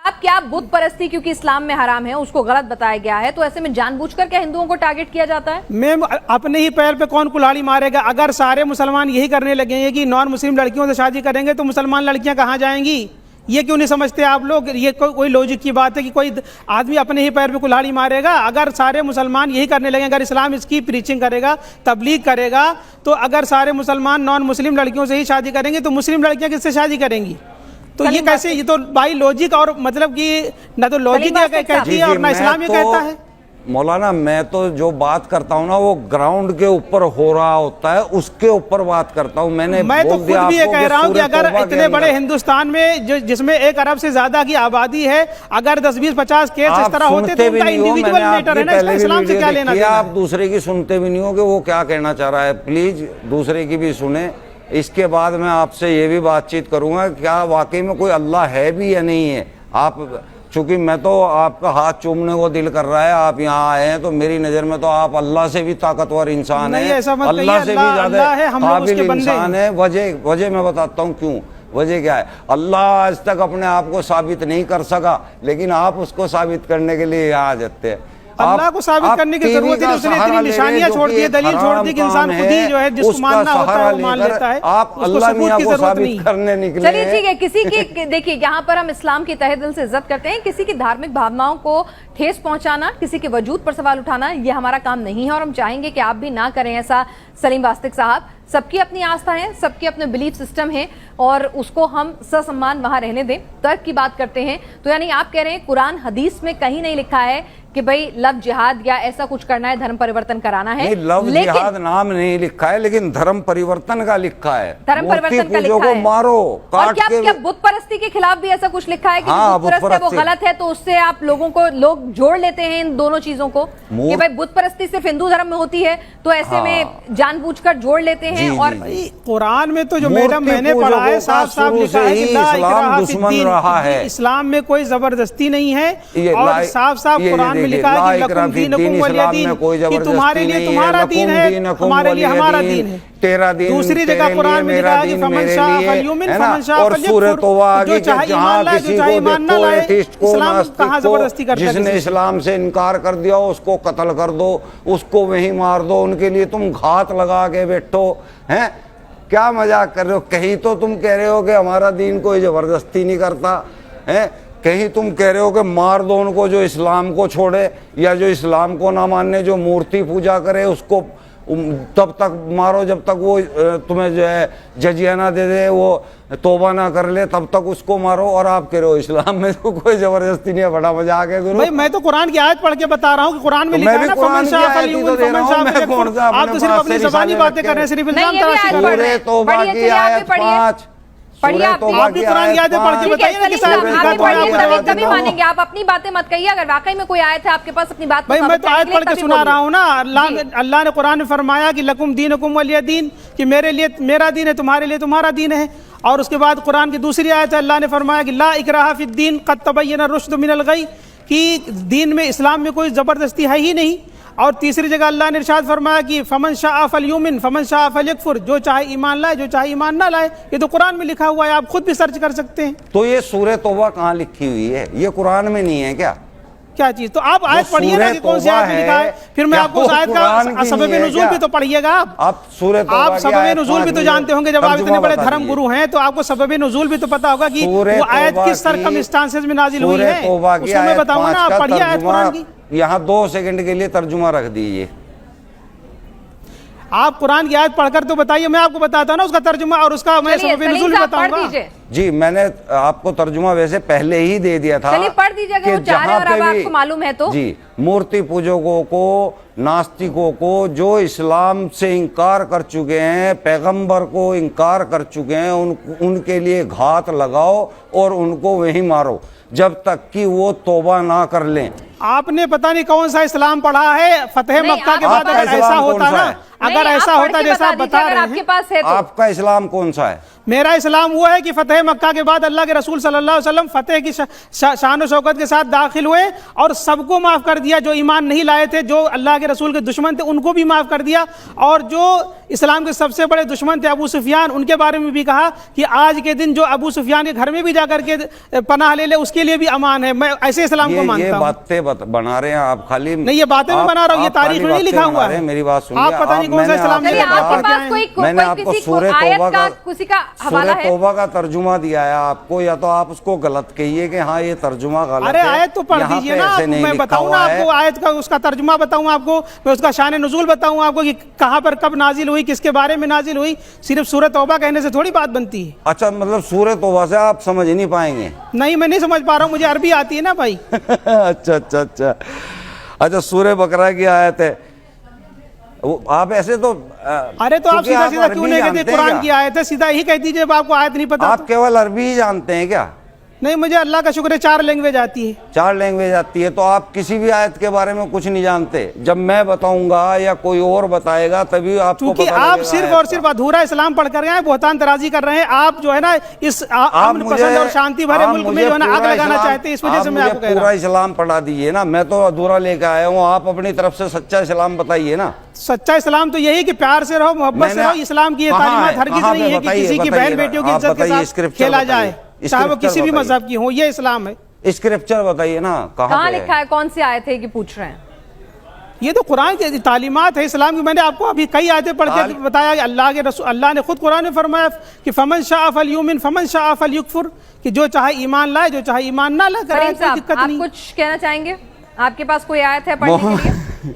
अब क्या बुत परस्ती क्योंकि इस्लाम में हराम है उसको गलत बताया गया है, तो ऐसे में जानबूझकर क्या हिंदुओं को टारगेट किया जाता है? मैम, अपने ही पैर पे कौन कुल्हाड़ी मारेगा? अगर सारे मुसलमान यही करने लगेंगे कि नॉन मुस्लिम लड़कियों से शादी करेंगे तो मुसलमान लड़कियां कहाँ जाएंगी? ये क्यों नहीं समझते आप लोग? ये कोई लॉजिक की बात है कि कोई आदमी अपने ही पैर पे कुल्हाड़ी मारेगा? अगर सारे मुसलमान यही करने लगे, अगर इस्लाम इसकी प्रीचिंग करेगा, तबलीग करेगा, तो अगर सारे मुसलमान नॉन मुस्लिम लड़कियों से ही शादी करेंगे तो मुस्लिम लड़कियां किससे शादी करेंगी? तो ये कैसे? ये तो बाई लॉजिक, और मतलब कि ना तो लॉजिक कहती है और ना इस्लाम ये कहता है। मौलाना, मैं तो जो बात करता हूँ ना वो ग्राउंड के ऊपर हो रहा होता है, उसके ऊपर बात करता हूँ। मैं तो खुद भी ये कह रहा हूँ कि अगर इतने बड़े हिंदुस्तान में जिसमें 1 अरब से ज्यादा की आबादी है, अगर 10-20-50 केस इस तरह होते तो उनका इंडिविजुअल मैटर है ना, इसका इस्लाम से क्या लेना देना? आप दूसरे की सुनते भी नहीं हो कि वो क्या कहना चाह रहा है। प्लीज दूसरे की भी सुने। इसके बाद मैं आपसे ये भी बातचीत करूंगा क्या वाकई में कोई अल्लाह है भी या नहीं है। आप, चूंकि मैं तो आपका हाथ चूमने को दिल कर रहा है, आप यहाँ आए हैं, तो मेरी नजर में तो आप अल्लाह से भी ताकतवर इंसान है, अल्लाह से भी ज्यादा काबिल इंसान है। वजह मैं बताता हूँ क्यों। वजह क्या है? अल्लाह आज तक अपने आप को साबित नहीं कर सका, लेकिन आप उसको साबित करने के लिए यहाँ आ जाते हैं। अल्लाह को साबित करने की जरूरत है, उसने इतनी निशानियां छोड़ दी है, दलील छोड़ दी कि इंसान खुद ही जो है जिसको मानना होता है वो मान लेता है। आप अल्लाह मियां को साबित करने निकले। चलिए ठीक है, किसी की देखिए यहाँ पर हम इस्लाम की तहे दिल से इज्जत करते हैं, किसी की धार्मिक भावनाओं को ठेस पहुंचाना, किसी के वजूद पर सवाल उठाना, ये हमारा काम नहीं है और हम चाहेंगे कि आप भी ना करें ऐसा। सलीम वास्तिक साहब, सबकी अपनी आस्था है, सबके अपने बिलीफ सिस्टम है और उसको हम ससम्मान वहां रहने दें। तर्क की बात करते हैं तो यानी आप कह रहे हैं कुरान हदीस में कहीं नहीं लिखा है कि भाई लव जिहाद या ऐसा कुछ करना है, धर्म परिवर्तन कराना है। लव जिहाद नाम नहीं लिखा है, लेकिन धर्म परिवर्तन का लिखा है। धर्म परिवर्तन का लिखा है। मारो और क्या बुत परस्ती के खिलाफ भी ऐसा कुछ लिखा है कि बुत परस्ती वो गलत है, तो उससे आप लोग जोड़ लेते हैं इन दोनों चीजों को कि भाई बुत परस्ती सिर्फ हिंदू धर्म में होती है, तो ऐसे में जानबूझकर जोड़ लेते हैं। और कुरान में तो जो मैडम मैंने पढ़ा है साफ साफ लिखा है कि इस्लाम दुश्मन रहा है, इस्लाम में कोई जबरदस्ती नहीं है, और साफ साफ कुरान में लिखा है कि लकुम दीनुकुम वलिय दीन, कि तुम्हारे लिए तुम्हारा दीन है, हमारे लिए हमारा दीन है। तेरा दिन दूसरी जगह कुरान में लिखा है कि फमन शाअ फलयुमिन फमन शाअ फलयकफुर, जो चाहे ईमान लाए जो चाहे ईमान ना लाए। इस्लाम कहाँ जबरदस्ती करता है? जिसने इस्लाम से इनकार कर दिया उसको कत्ल कर दो, उसको वहीं मार दो, उनके लिए तुम घात लगा के बैठो हैं। क्या मजाक कर रहे हो? कहीं तो तुम कह रहे हो कि हमारा दीन कोई जबरदस्ती नहीं करता है, कहीं तुम कह रहे हो कि मार दो उनको जो इस्लाम को छोड़े या जो इस्लाम को ना मानने, जो मूर्ति पूजा करे उसको तब तक मारो जब तक वो तुम्हें जो है जजियाना दे दे, वो तौबा ना कर ले, तब तक उसको मारो। और आप कह रहे हो इस्लाम में तो कोई जबरदस्ती नहीं है। बड़ा मजाक है गुरु। भाई मैं तो कुरान की आयत पढ़ के बता रहा हूँ कि कुरान में लिखा है ना फमन शाअ फलयुमिन फमन शाअ फलयकफुर। आप तो सिर्फ अपनी ज़बानी बातें कर रहे हैं, सिर्फ इल्जाम तराशी कर रहे हैं। तौबा की आयत 5 पढ़िए, आप भी कुरान की आयतें पढ़ के बताइए ना कि साहब लिखा तो है। कभी मानेंगे आप अपनी बातें मत कहिए, अगर वाकई में कोई आयत है आपके पास अपनी बात। भाई मैं तो आयत पढ़ के सुना रहा हूँ ना। अल्लाह ने कुरान में फरमाया कि लकुम दीनुकुम वलिय दीन, कि मेरे लिए मेरा दीन है, तुम्हारे लिए तुम्हारा दीन है। और उसके बाद कुरान की दूसरी आयत है, अल्लाह ने फरमाया कि ला इकराहा फिद्दीन क़द तबय्यन रुश्द मिनल गय, कि दीन में इस्लाम में कोई ज़बरदस्ती है ही नहीं। और तीसरी जगह अल्लाह ने इरशाद फरमाया कि फमन शाअ फलयुमिन फमन शाअ फलयकफुर, जो चाहे ईमान लाए जो चाहे ईमान ना लाए। ये तो कुरान में लिखा हुआ है, आप खुद भी सर्च कर सकते हैं। तो ये सूरह तौबा कहाँ लिखी हुई है? ये कुरान में नहीं है क्या? क्या चीज? तो आप आयत पढ़िए ना कि कौन सी आयत में लिखा है, फिर मैं आपको उस आयत का सबब नुज़ूल भी तो पढ़िएगा। आप सबब नुज़ूल भी तो जानते होंगे, जब आप इतने बड़े धर्म गुरु हैं तो आपको सबब नुज़ूल भी तो पता होगा कि वो आयत किस सरकमस्टांसेस में नाजिल हुई है, उसको मैं बताऊंगा ना। आप पढ़िए आयत कुरान की। यहाँ 2 सेकंड के लिए तर्जुमा रख दीजिए। आप कुरान की आयत पढ़कर तो बताइए, मैं आपको बताता हूँ ना उसका तर्जुमा और उसका मैं सबब नुज़ूल भी बताऊंगा। जी मैंने आपको तर्जुमा वैसे पहले ही दे दिया था। चलिए पढ़ दीजिए अगर वो चाह रहे हैं और अब आपको मालूम है तो। जी, मूर्ति पूजकों को, नास्तिकों को, जो इस्लाम से इनकार कर चुके हैं, पैगंबर को इनकार कर चुके हैं, उनके लिए घात लगाओ और उनको वहीं मारो जब तक कि वो तौबा ना कर लें। आपने पता नहीं कौन सा इस्लाम पढ़ा है। फतेह मक्का के बाद अगर ऐसा होता ना, अगर ऐसा होता जैसा आप बता रहे हैं, आपके पास है तो आपका इस्लाम कौन सा है? मेरा इस्लाम वो है कि फतेह मक्का के बाद अल्लाह के रसूल सल्लल्लाहु अलैहि वसल्लम फतेह की शान और शौकत के साथ दाखिल हुए और सबको माफ कर दिया। जो ईमान नहीं लाए थे, जो अल्लाह के रसूल के दुश्मन थे, उनको भी माफ कर दिया। और जो इस्लाम के सबसे बड़े दुश्मन थे अबू सुफियान, उनके बारे में भी कहा कि आज के दिन जो अबू सुफियान के घर में भी जाकर के पनाह ले ले उसके लिए भी अमान है। मैं ऐसे इस्लाम को मानता हूँ। ये बातें बना रहे हैं आप, खाली नहीं, ये बातें मैं बना रहा हूँ, ये तारीख में नहीं लिखा हुआ है। मेरी बात सुनिए, आप पता नहीं कौन सा इस्लाम मैंने आपको सूरह तौबा का तर्जुमा दिया है आपको, या तो आप उसको गलत कहिए कि हाँ ये तर्जुमा गलत है। अरे आयत तो पढ़ दीजिए ना, मैं बताऊँ ना आपको आयत का उसका तर्जुमा बताऊँ आपको, मैं उसका शान नुज़ूल बताऊँ आपको कि कहाँ पर कब नाजिल हुई, किसके बारे में नाजिल हुई। सिर्फ सूरह तौबा कहने से थोड़ी बात बनती है। अच्छा, मतलब सूरह तौबा से आप समझ ही नहीं पाएंगे? नहीं, मैं नहीं समझ पा रहा हूँ, मुझे अरबी आती है ना भाई। अच्छा, सूरह बकरा की आयत है, आप ऐसे तो अरे तो आप सीधा सीधा क्यों नहीं कहते कुरान की आयत है, सीधा ही कह दीजिए, आपको आयत नहीं पता। आप केवल अरबी ही जानते हैं क्या? नहीं, मुझे अल्लाह का शुक्र है 4 लैंग्वेज आती है। 4 लैंग्वेज आती है, तो आप किसी भी आयत के बारे में कुछ नहीं जानते। जब मैं बताऊंगा या कोई और बताएगा तभी आपको क्योंकि आप सिर्फ और सिर्फ अधूरा इस्लाम पढ़ कर गए, बहुतान तराजी कर रहे हैं आप, जो है ना इस अमन पसंद और शांति भरे मुल्क में जो है ना आग लगाना चाहते हैं। इस वजह से मैं आपको कह रहा हूं, पूरा इस्लाम पढ़ा दीजिए ना, मैं तो अधूरा लेकर आया हूँ। आप अपनी तरफ से सच्चा इस्लाम बताइए ना। सच्चा इस्लाम तो यही कि प्यार से रहो, मोहब्बत से रहो। इस्लाम की ये तालीमात हरगिज़ नहीं है कि किसी की बहन बेटियों की इज्जत के साथ खेला जाए, चाहे वो किसी भी मजहब की हो। ये इस्लाम है। स्क्रिप्चर बताइए ना, कहाँ लिखा है, कौन सी आयत है कि पूछ रहे हैं? ये तो कुरान की तालीमात है इस्लाम की। मैंने आपको अभी कई आयतें पढ़ के बताया। अल्लाह ने खुद कुरान में फरमाया कि फमन शाअ फलयुमिन फमन शाअ फलयुकफुर, कि जो चाहे ईमान लाए, जो चाहे ईमान ना लाए। करीम साहब, आप कुछ कहना चाहेंगे? आपके पास कोई आयत है पढ़ने के लिए?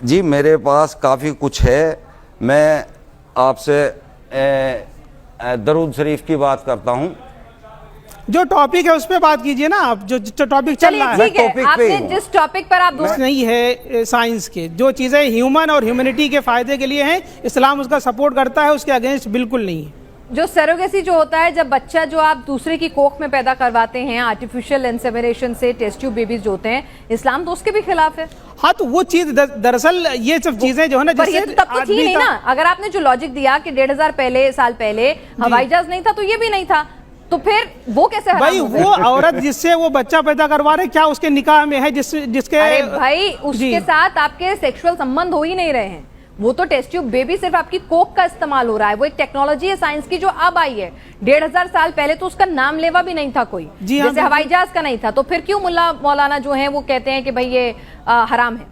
जी, मेरे पास काफ़ी कुछ है। मैं आपसे दरूद शरीफ की बात करता हूँ। जो टॉपिक है उस पे बात कीजिए ना आप, जो टॉपिक चल रहा है। ठीक है, आपने जिस टॉपिक पर आप नहीं है साइंस के, जो चीज़ें ह्यूमन और ह्यूमैनिटी के फायदे के लिए हैं, इस्लाम उसका सपोर्ट करता है, उसके अगेंस्ट बिल्कुल नहीं है। जो सरोगेसी जो होता है, जब बच्चा जो आप दूसरे की कोख में पैदा करवाते हैं आर्टिफिशियल इंसेमिनेशन से, टेस्ट ट्यूब बेबीज जो होते हैं, इस्लाम तो उसके भी खिलाफ है। हाँ, तो वो चीज दरअसल ये सब चीजें जो है ना, जैसे तो तब तो थी नहीं ना। अगर आपने जो लॉजिक दिया कि 1500 साल पहले हवाई जहाज नहीं था, तो ये भी नहीं था, तो फिर वो कैसे भाई वो औरत जिससे वो बच्चा पैदा करवा रहे, क्या उसके निकाह में है जिसके अरे भाई उसके साथ आपके सेक्सुअल संबंध हो ही नहीं रहे हैं। वो तो टेस्ट ट्यूब बेबी सिर्फ आपकी कोक का इस्तेमाल हो रहा है। वो एक टेक्नोलॉजी है साइंस की जो अब आई है। 1500 साल पहले तो उसका नाम लेवा भी नहीं था कोई, जैसे हवाई जहाज का नहीं था। तो फिर क्यों मुल्ला मौलाना जो है वो कहते हैं कि भाई ये हराम है?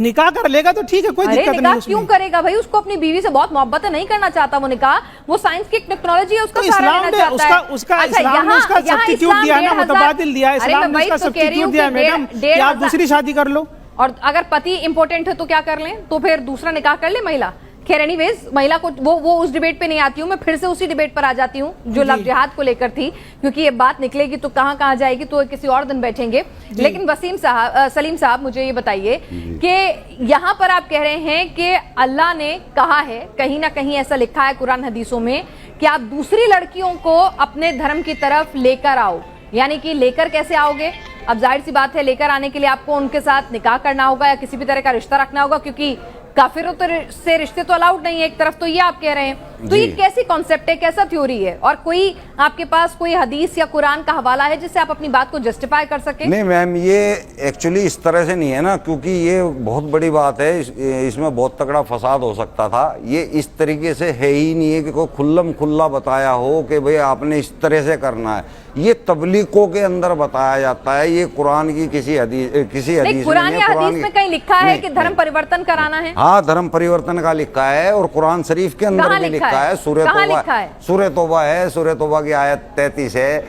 निकाह कर लेगा तो ठीक है, कोई दिक्कत नहीं। निकाह क्यों करेगा भाई? उसको अपनी बीवी से बहुत मोहब्बत है, नहीं करना चाहता वो निकाह। वो साइंस की टेक्नोलॉजी है, उसका सहारा लेना चाहता है। उसका इस्लाम ने उसका सब्स्टिट्यूट दिया है ना, मुतबादिल दिया है। इस्लाम ने उसका सब्स्टिट्यूट दिया है मैडम, कि आप दूसरी शादी कर लो। और अगर पति इंपॉर्टेंट है तो क्या कर लें? तो फिर दूसरा निकाह कर ले महिला। खैर एनीवेज, महिला को वो उस डिबेट पे नहीं आती हूँ मैं, फिर से उसी डिबेट पर आ जाती हूँ जो लव जिहाद को लेकर थी, क्योंकि ये बात निकलेगी तो कहाँ जाएगी, तो किसी और दिन बैठेंगे। लेकिन सलीम साहब मुझे ये बताइए कि यहाँ पर आप कह रहे हैं कि अल्लाह ने कहा है, कहीं ना कहीं ऐसा लिखा है कुरान हदीसों में कि आप दूसरी लड़कियों को अपने धर्म की तरफ लेकर आओ। यानी कि लेकर कैसे आओगे? अब जाहिर सी बात है, लेकर आने के लिए आपको उनके साथ निकाह करना होगा या किसी भी तरह का रिश्ता रखना होगा, क्योंकि काफिरों से रिश्ते तो अलाउड नहीं है एक तरफ, तो ये आप कह रहे हैं। तो ये कैसी कॉन्सेप्ट है, कैसा थ्योरी है? और कोई आपके पास कोई हदीस या कुरान का हवाला है जिससे आप अपनी बात को जस्टिफाई कर सके? नहीं मैम, ये एक्चुअली इस तरह से नहीं है ना, क्योंकि ये बहुत बड़ी बात है, इसमें बहुत तगड़ा फसाद हो सकता था। ये इस तरीके से है ही नहीं है कि कोई खुल्लम खुल्ला बताया हो कि भाई आपने इस तरह से करना है। ये तबलीगों के अंदर बताया जाता है, ये कुरान की किसी हदीस कुरान या हदीस में कहीं लिखा है कि धर्म परिवर्तन कराना है? हाँ, धर्म परिवर्तन का लिखा है, और कुरान शरीफ के अंदर भी लिखा है। सूरह तौबा है, सूरह तौबा की आयत 33 है,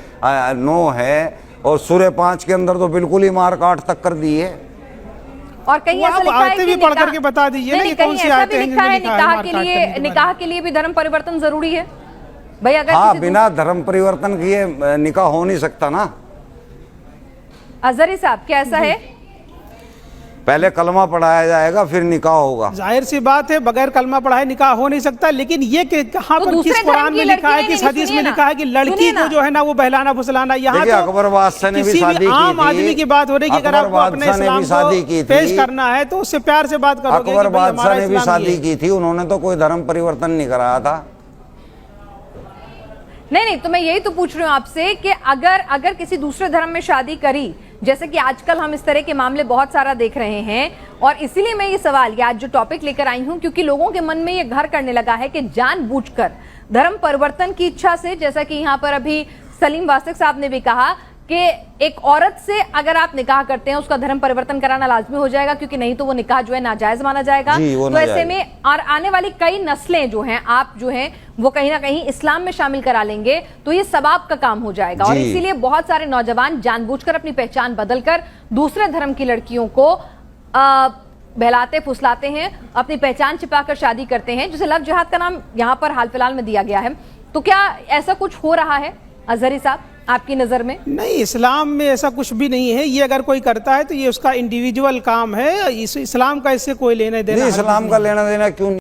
9 है, और सूरह 5 के अंदर तो बिल्कुल ही मार काट तक कर दी है। और कहीं ऐसा लिखा है कि पढ़ करके बता दीजिए ना, कौन सी आयत है निकाह के लिए भी धर्म परिवर्तन जरूरी है भाई? अगर हाँ, बिना धर्म परिवर्तन किए निकाह हो नहीं सकता ना। अजहरी साहब, क्या ऐसा है? पहले कलमा पढ़ाया जाएगा फिर निकाह होगा। जाहिर सी बात है, बगैर कलमा पढ़ाए निकाह हो नहीं सकता। लेकिन ये कहाँ पर किस कुरान में लिखा है, किस हदीस में लिखा है कि लड़की को जो है ना वो बहलाना फुसलाना? यहाँ तो अकबर बादशाह ने भी शादी की थी। आम आदमी की बात हो रही है कि अगर आपको अपने इस्लाम को पेश करना है तो उससे प्यार से बात करोगे। अकबर बादशाह ने भी शादी की थी, उन्होंने तो कोई धर्म परिवर्तन नहीं कराया था। नहीं, तो मैं यही तो पूछ रही हूँ आपसे कि अगर किसी दूसरे धर्म में शादी करी, जैसे कि आजकल हम इस तरह के मामले बहुत सारा देख रहे हैं, और इसीलिए मैं ये सवाल, ये आज जो टॉपिक लेकर आई हूं, क्योंकि लोगों के मन में ये घर करने लगा है कि जानबूझकर धर्म परिवर्तन की इच्छा से, जैसा कि यहाँ पर अभी सलीम वास्तिक साहब ने भी कहा कि एक औरत से अगर आप निकाह करते हैं उसका धर्म परिवर्तन कराना लाजमी हो जाएगा, क्योंकि नहीं तो वो निकाह जो है नाजायज माना जाएगा। तो ऐसे में और आने वाली कई नस्लें जो हैं, आप जो हैं वो कहीं ना कहीं इस्लाम में शामिल करा लेंगे, तो ये सवाब का काम हो जाएगा। और इसीलिए बहुत सारे नौजवान जानबूझकर अपनी पहचान बदलकर दूसरे धर्म की लड़कियों को बहलाते फुसलाते हैं, अपनी पहचान छिपाकर शादी करते हैं, जिसे लव जिहाद का नाम यहाँ पर हाल फिलहाल में दिया गया है। तो क्या ऐसा कुछ हो रहा है अजहरी साहब आपकी नजर में? नहीं, इस्लाम में ऐसा कुछ भी नहीं है। ये अगर कोई करता है तो ये उसका इंडिविजुअल काम है, इस्लाम का इससे कोई लेना देना। इस्लाम का लेना देना क्यों